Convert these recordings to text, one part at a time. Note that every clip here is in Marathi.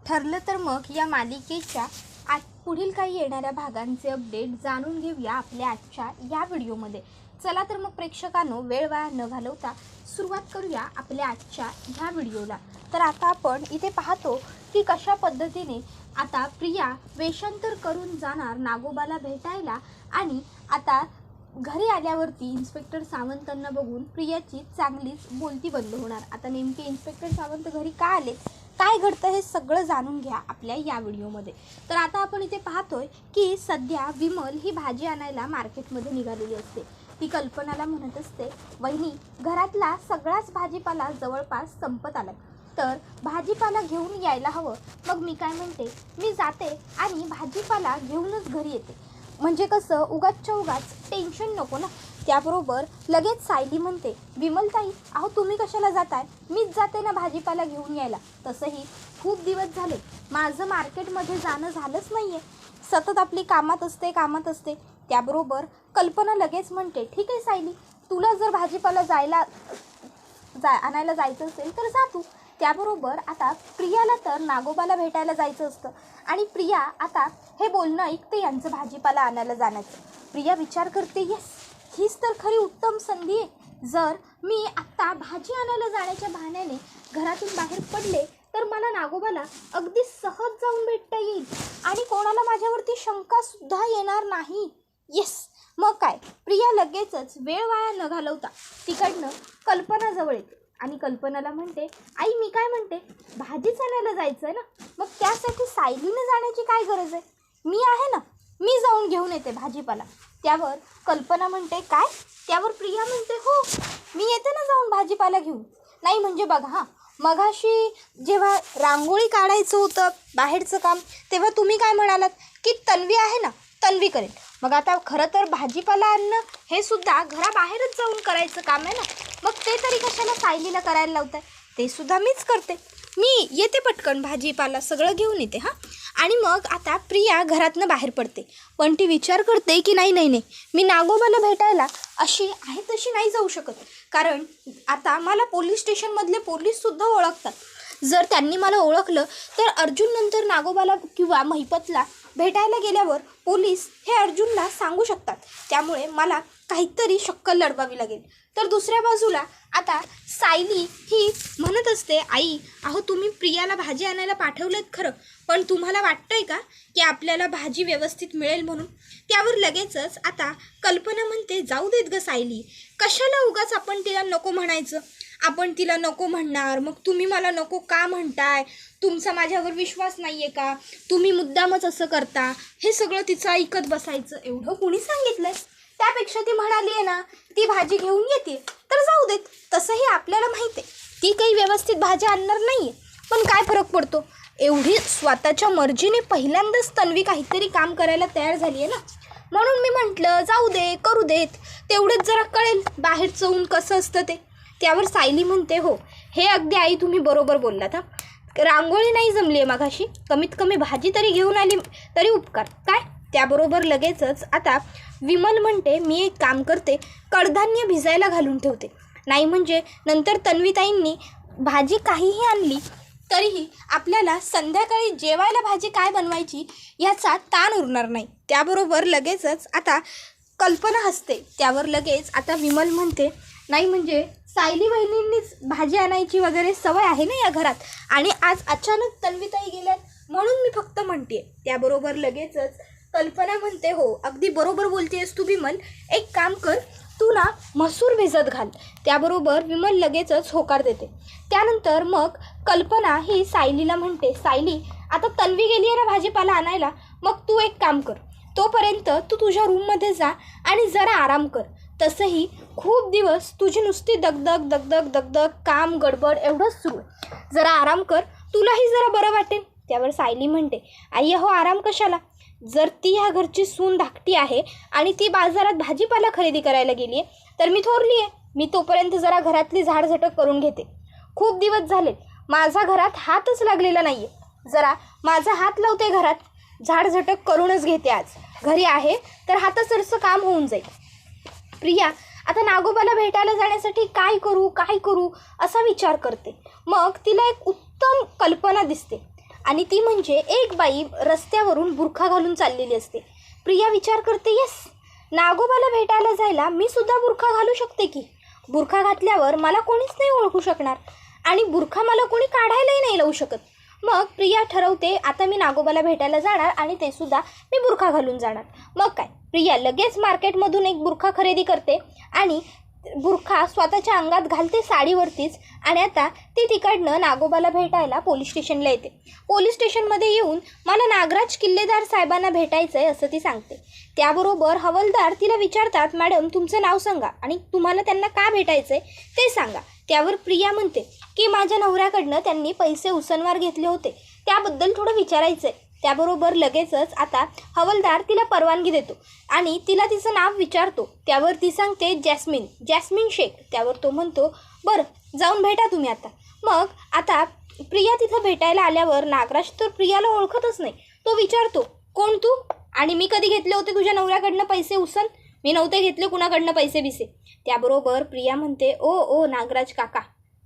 ठरलं तर मग या मालिकेच्या पुढील काही येणाऱ्या भागांचे अपडेट जाणून घेऊया आपल्या आजच्या या व्हिडिओमध्ये. चला तर मग प्रेक्षकांनो, वेळ वाया न घालवता सुरुवात करूया आपल्या आजच्या ह्या व्हिडिओला. तर आता आपण इथे पाहतो की कशा पद्धतीने आता प्रिया वेषांतर करून जाणार नागोबाला भेटायला, आणि आता घरी आल्यावरती इन्स्पेक्टर सावंतांना बघून प्रियाची चांगलीच बोलती बंद होणार. आता नेमके इन्स्पेक्टर सावंत घरी का आले, काय घडतं हे सगळं जाणून घ्या आपल्या या व्हिडिओमध्ये. तर आता आपण इथे पाहतोय की सध्या विमल ही भाजी आणायला मार्केटमध्ये निघालेली असते. ती कल्पनाला म्हणत असते, वहिनी घरातला सगळाच भाजीपाला जवळपास संपत आलाय, तर भाजीपाला घेऊन यायला हवं. मग मी काय म्हणते, मी जाते आणि भाजीपाला घेऊनच घरी येते, म्हणजे कसं उगाचच्या उगाच टेन्शन नको ना. त्याबरोबर लगेच सायली म्हणते, विमलताई अहो तुम्ही कशाला जाताय, मीच जाते ना भाजीपाला घेऊन यायला. तसंही खूप दिवस झाले माझं मार्केटमध्ये जाणं झालंच नाही आहे, सतत आपली कामात असते. त्याबरोबर कल्पना लगेच म्हणते, ठीक आहे सायली, तुला जर भाजीपाला आणायला जायचं असेल तर जा तू. त्याबरोबर आता प्रियाला तर नागोबाला भेटायला जायचं असतं, आणि प्रिया आता हे बोलणं ऐकते यांचं भाजीपाला आणायला जाण्याचं. प्रिया विचार करते, येस हीच तर खरी उत्तम संधी आहे. जर मी आत्ता भाजी आणायला जाण्याच्या बहाण्याने घरातून बाहेर पडले तर मला नागोबाला अगदी सहज जाऊन भेटता येईल, आणि कोणाला माझ्यावरती शंकासुद्धा येणार नाही. येस, मग काय, प्रिया लगेचच वेळ वाया न घालवता तिकडनं कल्पनाजवळ येते आणि कल्पनाला म्हणते, आई मी काय म्हणते, भाजीच आणायला जायचं आहे ना, मग त्यासाठी सायलीने जाण्याची काय गरज आहे, मी आहे ना, मी जाऊन घेऊन येते भाजीपाला. त्यावर कल्पना म्हणते, काय? त्यावर प्रिया म्हणते, हो मी येते ना जाऊन भाजीपाला घेऊन. नाही म्हणजे बघा मगाशी जेव्हा रांगोळी काढायचं होतं बाहेरचं काम, तेव्हा तुम्ही काय म्हणालात की तन्वी आहे ना, तन्वी करेल. मग आता खरं तर भाजीपाला आणणं हे सुद्धा घराबाहेरच जाऊन करायचं काम आहे ना, मग ते तरी कशाला सायलीला करायला लावताय, ते सुद्धा मीच करते, मी येते पटकन भाजीपाला सगळं घेऊन येते हां. आणि मग आता प्रिया घरातनं बाहेर पडते, पण ती विचार करते की नाही मी नागोबाला भेटायला अशी आहे तशी नाही जाऊ शकत, कारण आता मला पोलीस स्टेशनमधले पोलीससुद्धा ओळखतात. जर त्यांनी मला ओळखलं तर अर्जुन नंतर नागोबाला किंवा महिपतला भेटायला गेल्यावर पोलीस हे अर्जुनला सांगू शकतात, त्यामुळे मला काहीतरी शक्कल लढवावी लागेल. तर दुसऱ्या बाजूला आता सायली ही म्हणत असते, आई अहो तुम्ही प्रियाला भाजी आणायला पाठवलेत खरं, पण तुम्हाला वाटतंय का की आपल्याला भाजी व्यवस्थित मिळेल म्हणून. त्यावर लगेचच आता कल्पना म्हणते, जाऊ देत ग सायली, कशाला उगाच आपण तिला नको म्हणायचं, आपण तिला नको म्हणणार, मग तुम्ही मला नको का म्हणताय, तुमचा माझ्यावर विश्वास नाही आहे का, तुम्ही मुद्दामच असं करता, हे सगळं तिचं ऐकत बसायचं एवढं कुणी सांगितलंय. त्यापेक्षा ती म्हणाली आहे ना ती भाजी घेऊन येते तर जाऊ देत. तसंही आपल्याला माहिती आहे ती काही व्यवस्थित भाजी आणणार नाही आहे, पण काय फरक पडतो, एवढी स्वतःच्या मर्जीने पहिल्यांदाच तन्वी काहीतरी काम करायला तयार झाली आहे ना, म्हणून मी म्हटलं जाऊ दे, करू देत, तेवढंच जरा कळेल बाहेरचं ऊन कसं असतं ते. त्यावर सायली म्हणते, हो हे अगदी आई तुम्ही बरोबर बोललात हां, रांगोळी नाही जमली आहे मागाशी, कमीत कमी भाजी तरी घेऊन आली तरी उपकार काय. त्याबरोबर लगेचच आता विमल म्हणते, मी एक काम करते, कडधान्य भिजायला घालून ठेवते, नाही म्हणजे नंतर तन्वीताईंनी भाजी काहीही आणली तरीही आपल्याला संध्याकाळी जेवायला भाजी काय बनवायची याचा ताण उरणार नाही. त्याबरोबर लगेचच आता कल्पना हसते. त्यावर लगेच आता विमल म्हणते, नाही म्हणजे सायली बहिणींनीच भाजी आणायची वगैरे सवय आहे ना या घरात, आणि आज अचानक तन्वीताई गेल्यात म्हणून मी फक्त म्हणते. त्याबरोबर लगेचच कल्पना म्हणते, हो अगदी बरोबर बोलतेस तू विमल, एक काम कर, तू ना मसूर भिजत घाल. त्याबरोबर विमल लगेचच होकार देते. त्यानंतर मग कल्पना ही सायलीला म्हणते, सायली आता तन्वी गेली आहे ना भाजीपाला आणायला, मग तू एक काम कर, तोपर्यंत तू तुझ्या रूममध्ये जा आणि जरा आराम कर. तसंही खूप दिवस तुझी नुसती दगदग काम गडबड एवढंच सुरू आहे, जरा आराम कर, तुलाही जरा बरं वाटेल. त्यावर सायली म्हणते, आई हो आराम कशाला, जर ती ह्या घरची सून धाकटी आहे आणि ती बाजारात भाजीपाला खरेदी करायला गेली आहे तर मी थोरली आहे, मी तोपर्यंत जरा घरातली झाडझटक करून घेते. खूप दिवस झाले माझा घरात हातच लागलेला नाही आहे, जरा माझा हात लावते घरात, झाडझटक करूनच घेते, आज घरी आहे तर हातासरचं काम होऊन जाईल. प्रिया आता नागोबाला भेटायला जाण्यासाठी काय करू असा विचार करते. मग तिला एक उत्तम कल्पना दिसते, आणि ती म्हणजे एक बाई रस्त्यावरून बुरखा घालून चाललेली असते. प्रिया विचार करते, येस, नागोबाला भेटायला जायला मी सुद्धा बुरखा घालू शकते की. बुरखा घातल्यावर मला कोणीच नाही ओळखू शकणार आणि बुरखा मला कोणी काढायलाही नाही लावू शकत. मग प्रिया ठरवते, आता मी नागोबाला भेटायला जाणार आणि ते सुद्धा मी बुरखा घालून जाणार. मग काय, प्रिया लगेच मार्केटमधून एक बुरखा खरेदी करते आणि बुरखा स्वतःच्या अंगात घालते साडीवरतीच. आणि आता ती तिकडनं नागोबाला भेटायला पोलीस स्टेशनला येते. पोलीस स्टेशनमध्ये येऊन मला नागराज किल्लेदार साहेबांना भेटायचं आहे असं ती सांगते. त्याबरोबर हवालदार तिला विचारतात, मॅडम तुमचं नाव सांगा आणि तुम्हाला त्यांना का भेटायचं आहे ते सांगा. त्यावर प्रिया म्हणते की माझ्या नवऱ्याकडनं त्यांनी पैसे उसनवार घेतले होते, त्याबद्दल थोडं विचारायचं आहे. त्याबरोबर लगेचच आता हवालदार तिला परवानगी देतो आणि तिला तिचं नाव विचारतो. त्यावर ती सांगते जॅस्मिन शेख. त्यावर तो म्हणतो, बरं जाऊन भेटा तुम्ही आता. मग आता प्रिया तिथं भेटायला आल्यावर नागराज तर प्रियाला ओळखतच नाही. तो विचारतो, कोण तू आणि मी कधी घेतले होते तुझ्या नवऱ्याकडनं पैसे उसन? मी नव्हते घेतले कुणाकडनं पैसे बिसे. त्याबरोबर प्रिया म्हणते, ओ नागराज काका,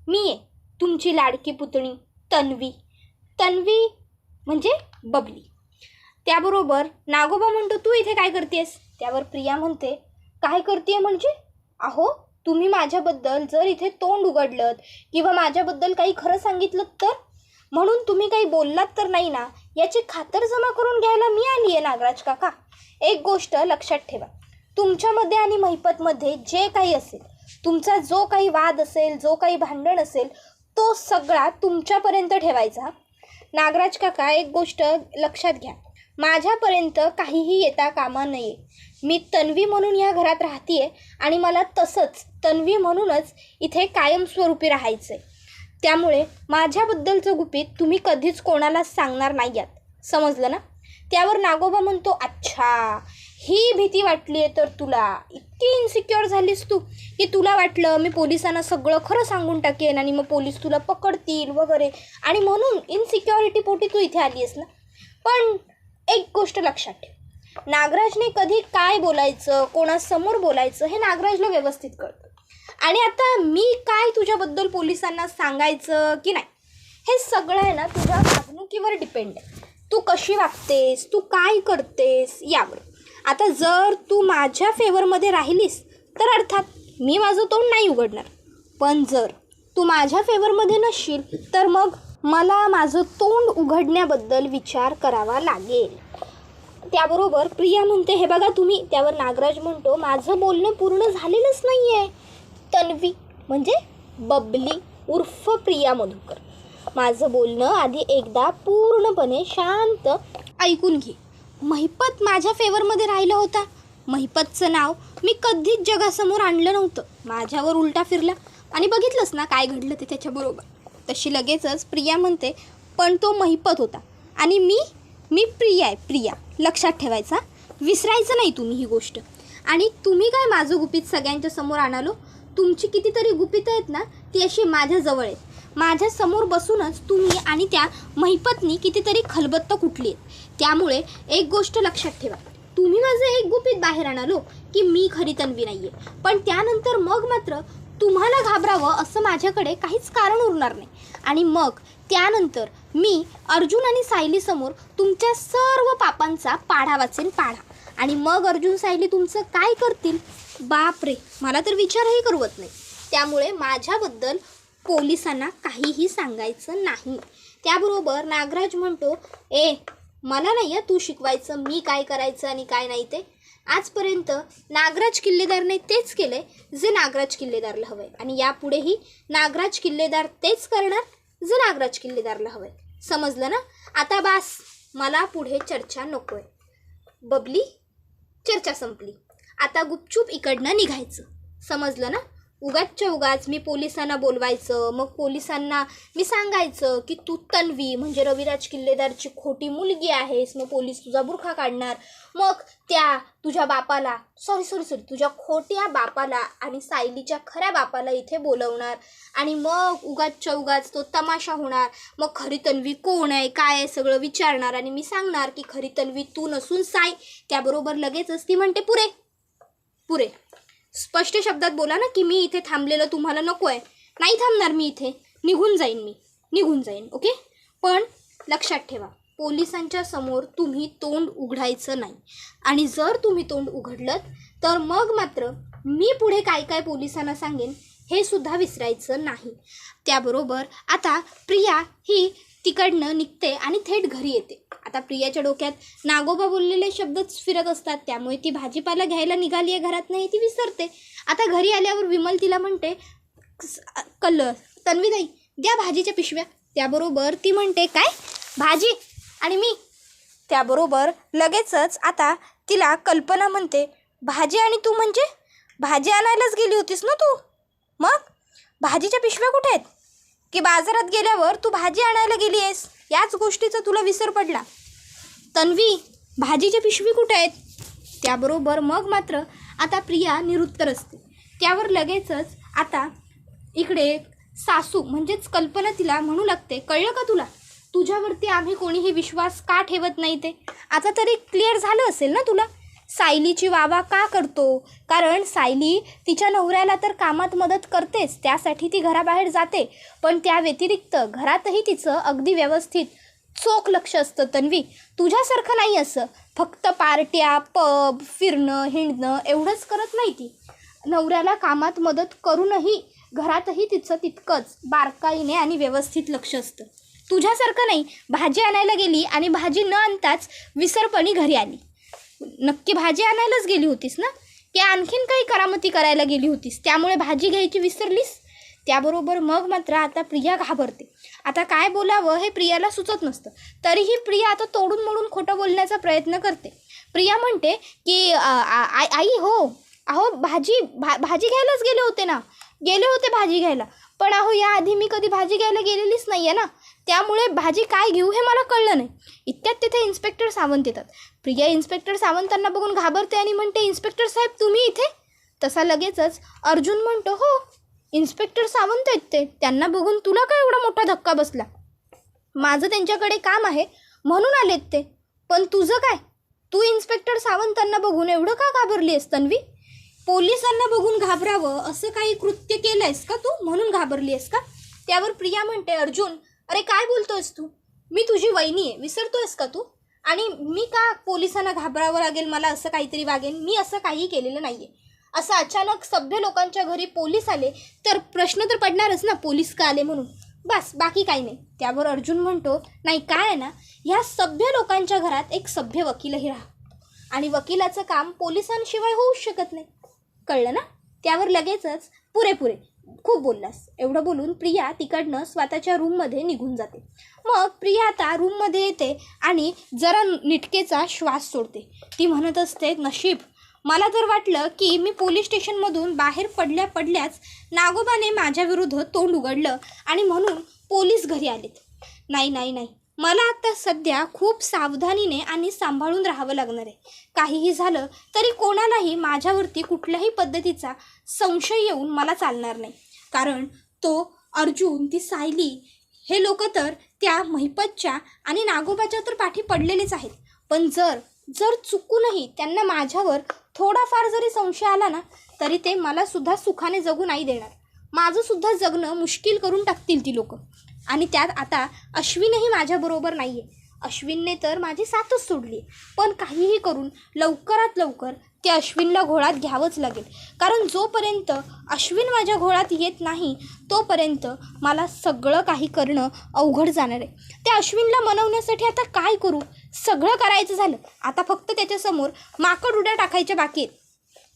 मी आहे तुमची लाडकी पुतणी तन्वी म्हणजे बबली. त्याबरोबर नागोबा म्हणतो, तू इथे काय करतेस? त्यावर प्रिया म्हणते, काय करते म्हणजे? अहो तुम्ही माझ्याबद्दल जर इथे तोंड उघडलं किंवा माझ्याबद्दल काही खरं सांगितलं तर, म्हणून तुम्ही काही बोललात तर नाही ना, याची खातर जमा करून घ्यायला मी आली आहे नागराज काका. एक गोष्ट लक्षात ठेवा, तुमच्यामध्ये आणि महिपतमध्ये जे काही असेल, तुमचा जो काही वाद असेल, जो काही भांडण असेल, तो सगळा तुमच्यापर्यंत ठेवायचा. नागराज काका एक गोष्ट लक्षात घ्या, माझ्यापर्यंत काहीही येता कामा नये. मी तन्वी म्हणून ह्या घरात राहते आणि मला तसंच तन्वी म्हणूनच इथे कायमस्वरूपी राहायचं आहे. त्यामुळे माझ्याबद्दलचं गुपित तुम्ही कधीच कोणालाच सांगणार नाही आहात, समजलं ना? त्यावर नागोबा म्हणतो, अच्छा ही भीती वाटली आहे तर तुला, इतकी इन्सिक्युअर झालीस तू की तुला वाटलं मी पोलिसांना सगळं खरं सांगून टाकेन आणि मग पोलीस तुला पकडतील वगैरे, आणि म्हणून इनसिक्युरिटी पोटी तू इथे आली आहेस ना. पण एक गोष्ट लक्षात ठेव, नागराजने कधी काय बोलायचं, कोणासमोर बोलायचं हे नागराजला व्यवस्थित कळतं. आणि आता मी काय तुझ्याबद्दल पोलिसांना सांगायचं की नाही, हे सगळं आहे ना तुझ्या वागणुकीवर डिपेंड आहे. तू कशी वागतेस, तू काय करतेस यावर. आता जर तू माझ्या फेवरमध्ये राहिलीस तर अर्थात मी माझं तोंड नाही उघडणार, पण जर तू माझ्या फेवरमध्ये नसशील तर मग मला माझं तोंड उघडण्याबद्दल विचार करावा लागेल. त्याबरोबर प्रिया म्हणते, हे बघा तुम्ही. त्यावर नागराज म्हणतो, माझं बोलणं पूर्ण झालेलंच नाही आहे. तन्वी म्हणजे बबली उर्फ प्रिया मधुकर, माझं बोलणं आधी एकदा पूर्णपणे शांत ऐकून घे. महिपत माझ्या फेवरमध्ये राहिला होता. महिपतचं नाव मी कधीच जगासमोर आणलं नव्हतं, माझ्यावर उलटा फिरला आणि बघितलंस ना काय घडलं ते त्याच्याबरोबर. तशी लगेचच प्रिया म्हणते, पण तो महिपत होता आणि मी प्रिया आहे, प्रिया. लक्षात ठेवायचा, विसरायचं नाही तुम्ही ही गोष्ट. आणि तुम्ही काय माझं गुपित सगळ्यांच्या समोर आणालो? तुमची कितीतरी गुपितं आहेत ना, ती अशी माझ्याजवळ आहेत. माझ्यासमोर बसूनच तुम्ही आणि त्या महिपतनी कितीतरी खलबत्त कुठली आहेत. त्यामुळे एक गोष्ट लक्षात ठेवा, तुम्ही माझं एक गुपित बाहेर आणालो की मी खरी तन्वी नाही आहे, पण त्यानंतर मग मात्र तुम्हाला घाबरावं असं माझ्याकडे काहीच कारण उरणार नाही. आणि मग त्यानंतर मी अर्जुन आणि सायलीसमोर तुमच्या सर्व पापांचा पाढा वाचेन, पाढा. आणि मग अर्जुन सायली तुमचं काय करतील, बापरे, मला तर विचारही करवत नाही. त्यामुळे माझ्याबद्दल पोलिसांना काहीही सांगायचं नाही. त्याबरोबर नागराज म्हणतो, मला नाही तू शिकवायचं मी काय करायचं आणि काय नाही ते. आजपर्यंत नागराज किल्लेदारने तेच केले जे नागराज किल्लेदारला हवंय आणि यापुढेही नागराज किल्लेदार तेच करणार जे नागराज किल्लेदारला हवंय. समजलं ना? आता बास, मला पुढे चर्चा नकोय. बबली, चर्चा संपली, आता गुपचूप इकडनं निघायचं. समजलं ना? उगाचच्या उगाच मी पोलिसांना बोलवायचं, मग पोलिसांना मी सांगायचं की तू तन्वी म्हणजे रविराज किल्लेदारची खोटी मुलगी आहेस, मग पोलीस तुझा बुरखा काढणार, मग त्या तुझ्या बापाला सॉरी तुझ्या खोट्या बापाला आणि सायलीच्या खऱ्या बापाला इथे बोलवणार आणि मग उगाचच्या उगाच तो तमाशा होणार. मग खरी तन्वी कोण आहे काय आहे सगळं विचारणार आणि मी सांगणार की खरी तन्वी तू नसून साय. त्याबरोबर लगेचच ती म्हणते, पुरे स्पष्ट शब्दात बोला ना की मी इथे थांबलेलं तुम्हाला नको आहे. नाही थांबणार मी इथे, निघून जाईन, ओके. पण लक्षात ठेवा, पोलिसांच्या समोर तुम्ही तोंड उघडायचं नाही. आणि जर तुम्ही तोंड उघडलं तर मग मात्र मी पुढे काय काय पोलिसांना सांगेन हे सुद्धा विसरायचं नाही. त्याबरोबर आता प्रिया ही तिकडनं निघते आणि थेट घरी येते. आता प्रियाच्या डोक्यात नागोबा बोललेले शब्दच फिरत असतात, त्यामुळे ती भाजीपाला घ्यायला निघाली आहे घरात नाही ती विसरते. आता घरी आल्यावर विमल तिला म्हणते, तन्वीताई द्या भाजीच्या पिशव्या. त्याबरोबर ती म्हणते, काय भाजी आणि मी. त्याबरोबर लगेचच आता तिला कल्पना म्हणते, भाजी आणि तू म्हणजे भाजी आणायलाच गेली होतीस ना तू? मग भाजीच्या पिशव्या कुठे आहेत? की बाजारात गेल्यावर तू भाजी आणायला गेली आहेस, याच गोष्टीचा तुला विसर पडला. तन्वी भाजीच्या पिशवी कुठे आहेत? त्याबरोबर मग मात्र आता प्रिया निरुत्तर असते. त्यावर लगेचच आता इकडे सासू म्हणजेच कल्पना तिला म्हणू लागते, कळलं का तुला? तुझ्यावरती आम्ही कोणीही विश्वास का ठेवत नाही ते आता तरी क्लिअर झालं असेल ना तुला. सायलीची वावा का करतो? कारण सायली तिच्या नवऱ्याला तर कामात मदत करतेच, त्यासाठी ती घराबाहेर जाते, पण त्या व्यतिरिक्त घरातही तिचं अगदी व्यवस्थित चोख लक्ष असतं. तन्वी तुझ्यासारखं नाही असं फक्त पार्ट्या पब फिरणं हिंडणं एवढंच करत नाही ती. नवऱ्याला कामात मदत करूनही घरातही तिचं तितकंच बारकाईने आणि व्यवस्थित लक्ष असतं. तुझ्यासारखं नाही, भाजी आणायला गेली आणि भाजी न आणताच विसरपणी घरी आली. नक्की भाजी आणायलाच गेली होतीस ना, की आणखीन काही करामती करायला गेली होतीस त्यामुळे भाजी घ्यायची विसरलीस? त्याबरोबर मग मात्र आता प्रिया घाबरते. आता काय बोलावं हे प्रियाला सुचत नसतं, तरीही प्रिया आता तोडून मोडून खोटं बोलण्याचा प्रयत्न करते. प्रिया म्हणते की आई हो अहो भाजी घ्यायलाच गेले होते भाजी घ्यायला, पण अहो याआधी मी कधी भाजी घ्यायला गेलेलीच नाही आहे ना, त्यामुळे भाजी काय घेऊ हे मला कळलं नाही. इतक्यात तिथे इन्स्पेक्टर सावंत येतात. प्रिया इन्स्पेक्टर सावंतांना बघून घाबरते आणि म्हणते, इन्स्पेक्टर साहेब तुम्ही इथे? तसा लगेचच अर्जुन म्हणतो, हो इन्स्पेक्टर सावंत आहेत ते, त्यांना बघून तुला काय एवढा मोठा धक्का बसला? माझं त्यांच्याकडे काम आहे म्हणून आलेत ते, पण तुझं काय? तू इन्स्पेक्टर सावंतांना बघून एवढं का घाबरली आहेस तन्वी? पोलिसांना बघून घाबरावं असं काही कृत्य केलं आहेस का तू म्हणून घाबरली आहेस का? त्यावर प्रिया म्हणते, अर्जुन अरे काय बोलतोयस तू? मी तुझी वहिनी आहे, विसरतोयस का तू? आणि मी का पोलिसांना घाबरावं लागेल, मला असं काहीतरी वागेन? मी असं काही केलेलं नाही आहे. असं अचानक सभ्य लोकांच्या घरी पोलीस आले तर प्रश्न तर पडणारच ना, पोलीस का आले म्हणून, बस बाकी काही नाही. त्यावर अर्जुन म्हणतो, नाही काय आहे ना, ह्या सभ्य लोकांच्या घरात एक सभ्य वकीलही राहतो आणि वकिलाचं काम पोलिसांशिवाय होऊच शकत नाही, कळलं ना? त्यावर लगेचच पुरे खूप बोललास एवढं बोलून प्रिया तिकडनं स्वतःच्या रूममध्ये निघून जाते. मग प्रिया आता रूममध्ये येते आणि जरा निटकेचा श्वास सोडते. ती म्हणत असते, नशीब मला तर वाटलं की मी पोलीस स्टेशनमधून बाहेर पडल्याच नागोबाने माझ्याविरुद्ध तोंड उघडलं आणि म्हणून पोलीस घरी आलेत. नाही मला आता सध्या खूप सावधानीने आणि सांभाळून राहावं लागणार आहे. काहीही झालं तरी कोणालाही माझ्यावरती कुठल्याही पद्धतीचा संशय येऊन मला चालणार नाही, कारण तो अर्जुन ती सायली हे लोक तर त्या महिपतच्या आणि नागोबाच्या तर पाठी पडलेलेच आहेत. पण जर चुकूनही त्यांना माझ्यावर थोडाफार जरी संशय आला ना, तरी ते मला सुद्धा सुखाने जगू नाही देणार. माझं सुद्धा जगणं मुश्किल करून टाकतील ती लोक. आणि त्यात आता अश्विनही माझ्याबरोबर नाही आहे. अश्विनने तर माझी साथच सोडली, पण काहीही करून लवकरात लवकर ते अश्विनला घोळात घ्यावंच लागेल, कारण जोपर्यंत अश्विन माझ्या घोळात येत नाही तोपर्यंत मला सगळं काही करणं अवघड जाणार आहे. त्या अश्विनला मनवण्यासाठी आता काय करू? सगळं करायचं झालं, आता फक्त त्याच्यासमोर माकड उड्या टाकायच्या बाकी आहेत.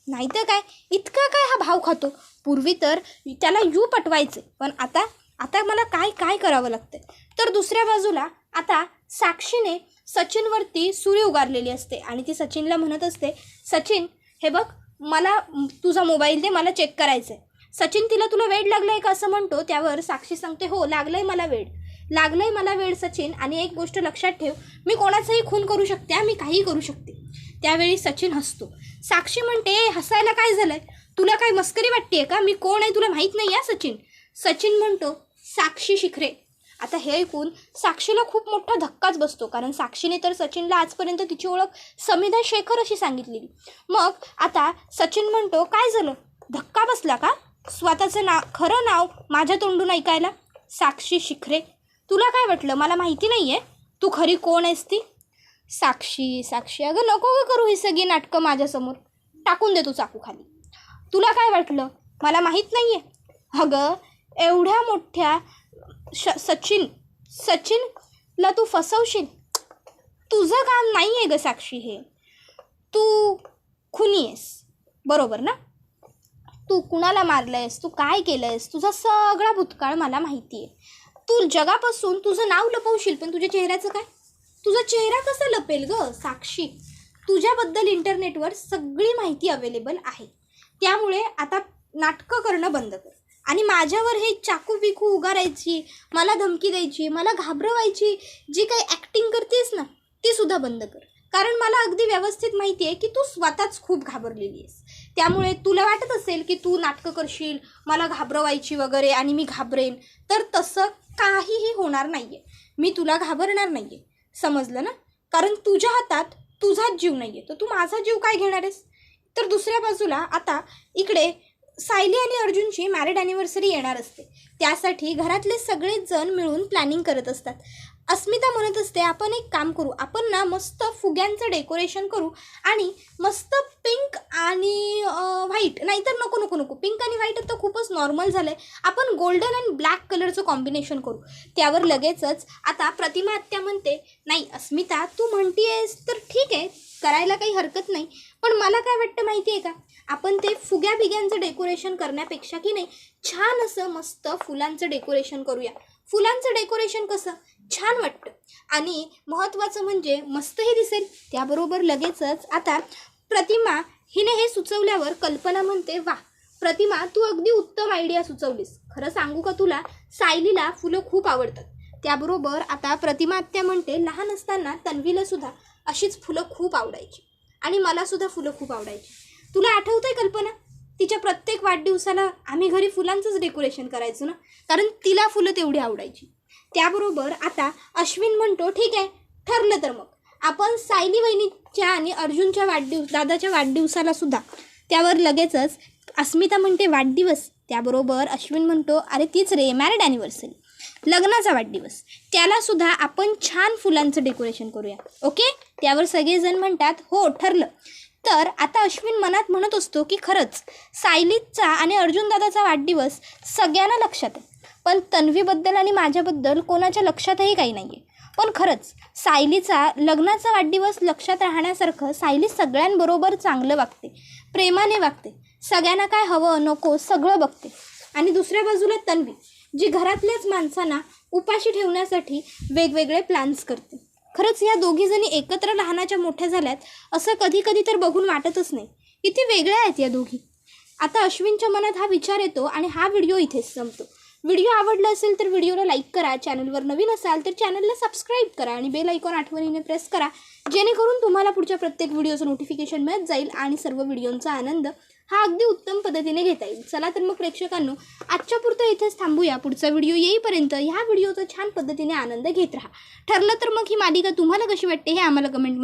नाहीतर काय इतका काय हा भाव खातो? पूर्वी तर त्याला पटवायचे, पण आता मला काय करावं लागतं? तर दुसऱ्या बाजूला आता साक्षीने सचिनवरती सुरी उगारलेली असते आणि ती सचिनला म्हणत असते, सचिन हे बघ मला तुझा मोबाईल दे, मला चेक करायचं आहे. सचिन तुला वेड लागलं आहे का असं म्हणतो. त्यावर साक्षी सांगते, हो लागलं आहे मला वेड सचिन, आणि एक गोष्ट लक्षात ठेव, मी कोणाचाही खून करू शकते, मी काहीही करू शकते. त्यावेळी सचिन हसतो. साक्षी म्हणते, हसायला काय झालं आहे? तुला काय मस्करी वाटते का? मी कोण आहे तुला माहीत नाही आहे सचिन म्हणतो, साक्षी शिखरे. आता हे ऐकून साक्षीला खूप मोठा धक्काच बसतो, कारण साक्षीने तर सचिनला आजपर्यंत तिची ओळख समिधा शेखर अशी सांगितलेली. मग आता सचिन म्हणतो, काय झालं? धक्का बसला का स्वतःचं खरं नाव माझ्या तोंडून ऐकायला? साक्षी शिखरे. तुला काय वाटलं मला माहिती नाही आहे? तू खरी कोण आहेस ती? साक्षी. साक्षी अगं नको गं करू ही सगळी नाटकं माझ्यासमोर. टाकून दे तू चाकू खाली. तुला काय वाटलं मला माहीत नाही आहे? अगं एवढ्या मोठ्या सचिनला तू फसवशील? तुझं काम नाही आहे गं साक्षी हे. तू खुनी आहेस, बरोबर ना? तू कुणाला मारलं आहेस, तू काय केलं आहेस, तुझा सगळा भूतकाळ मला माहिती आहे. तू जगापासून तुझं नाव लपवशील, पण तुझ्या चेहऱ्याचं काय? तुझा चेहरा कसा लपेल गं साक्षी? तुझ्याबद्दल इंटरनेटवर सगळी माहिती अवेलेबल आहे. त्यामुळे आता नाटकं करणं बंद कर आणि माझ्यावर हे चाकू बिकू उगारायची, मला धमकी द्यायची, मला घाबरवायची जी काही ॲक्टिंग करतेस ना ती सुद्धा बंद कर. कारण मला अगदी व्यवस्थित माहिती आहे की तू स्वतःच खूप घाबरलेली आहेस. त्यामुळे तुला वाटत असेल की तू नाटकं करशील, मला घाबरवायची वगैरे आणि मी घाबरेन, तर तसं काहीही होणार नाही आहे. मी तुला घाबरणार नाही आहे, समजलं ना? कारण तुझ्या हातात तुझाच जीव नाही आहे, तर तू माझा जीव काय घेणार आहेस? तर दुसऱ्या बाजूला आता इकडे सायली आणि अर्जुनची मॅरिड ॲनिव्हर्सरी येणार असते. त्यासाठी घरातले सगळेच जण मिळून प्लॅनिंग करत असतात. अस्मिता म्हणत असते आपण एक काम करू, आपण ना मस्त फुग्यांचं डेकोरेशन करू आणि मस्त पिंक आणि व्हाईट, नाहीतर नको नको नको पिंक आणि व्हाईट तर खूपच नॉर्मल झालं आहे, आपण गोल्डन अँड ब्लॅक कलरचं कॉम्बिनेशन करू. त्यावर लगेचच आता प्रतिमा आत्या म्हणते नाही अस्मिता तू म्हणती आहेस तर ठीक आहे, करायला काही हरकत नाही, पण मला काय वाटतं माहिती आहे का, आपण ते फुग्या बिग्यांचं डेकोरेशन करण्यापेक्षा की नाही छान असं मस्त फुलांचं डेकोरेशन करूया. फुलांचं डेकोरेशन कसं छान वाटतं आणि महत्त्वाचं म्हणजे मस्तही दिसेल. त्याबरोबर लगेचच आता प्रतिमा हिने हे सुचवल्यावर कल्पना म्हणते वा प्रतिमा तू अगदी उत्तम आयडिया सुचवलीस. खरं सांगू का तुला, सायलीला फुलं खूप आवडतात. त्याबरोबर आता प्रतिमा आत्या म्हणते लहान असताना तन्वीला सुद्धा अशीच फुलं खूप आवडायची आणि मला सुद्धा फुलं खूप आवडायची. तुला आठवतंय कल्पना, तिच्या प्रत्येक वाढदिवसाला आम्ही घरी फुलांचंच डेकोरेशन करायचो ना, कारण तिला फुलं तेवढी आवडायची. त्याबरोबर आता अश्विन म्हणतो ठीक आहे ठरलं तर मग आपण सायली वहिनीच्या आणि अर्जुनच्या दादाच्या वाढदिवसाला सुद्धा. त्यावर लगेचच अस्मिता म्हणते वाढदिवस. त्याबरोबर अश्विन म्हणतो अरे तीच रे मॅरिड ॲनिव्हर्सरी, लग्नाचा वाढदिवस, त्यालासुद्धा आपण छान फुलांचं डेकोरेशन करूया. ओके. त्यावर सगळेजण म्हणतात हो ठरलं. तर आता अश्विन मनात म्हणत असतो की खरंच सायलीचा आणि अर्जुनदादाचा वाढदिवस सगळ्यांना लक्षात आहे, पण तन्वीबद्दल आणि माझ्याबद्दल कोणाच्या लक्षातही काही नाही आहे. पण खरंच सायलीचा लग्नाचा वाढदिवस लक्षात राहण्यासारखं सायली सगळ्यांबरोबर चांगलं वागते, प्रेमाने वागते, सगळ्यांना काय हवं नको सगळं बघते. आणि दुसऱ्या बाजूला तन्वी जी घरातल्याच माणसांना उपाशी ठेवण्यासाठी वेगवेगळे प्लॅन्स करते. खरंच या दोघीजणी एकत्र लहानाच्या मोठ्या झाल्यात असं कधी कधी तर बघून वाटतच नाही. किती वेगळ्या आहेत या दोघी. आता अश्विनच्या मनात हा विचार येतो आणि हा व्हिडिओ इथेच संपतो. व्हिडिओ आवडला असेल तर व्हिडिओला लाईक करा, चॅनलवर नवीन असाल तर चॅनलला सबस्क्राईब करा आणि बेल आयकॉन आठवणीने प्रेस करा, जेणेकरून तुम्हाला पुढच्या प्रत्येक व्हिडिओचं नोटिफिकेशन मिळत जाईल आणि सर्व व्हिडिओंचा आनंद हा अगदी उत्तम पद्धतीने घेता येईल. चला तर मग प्रेक्षकांनो आजच्या पुरतं इथेच थांबूया. पुढचा व्हिडिओ येईपर्यंत ह्या व्हिडिओचा छान पद्धतीने आनंद घेत राहा. ठरलं तर मग ही मालिका तुम्हाला कशी वाटते हे आम्हाला कमेंट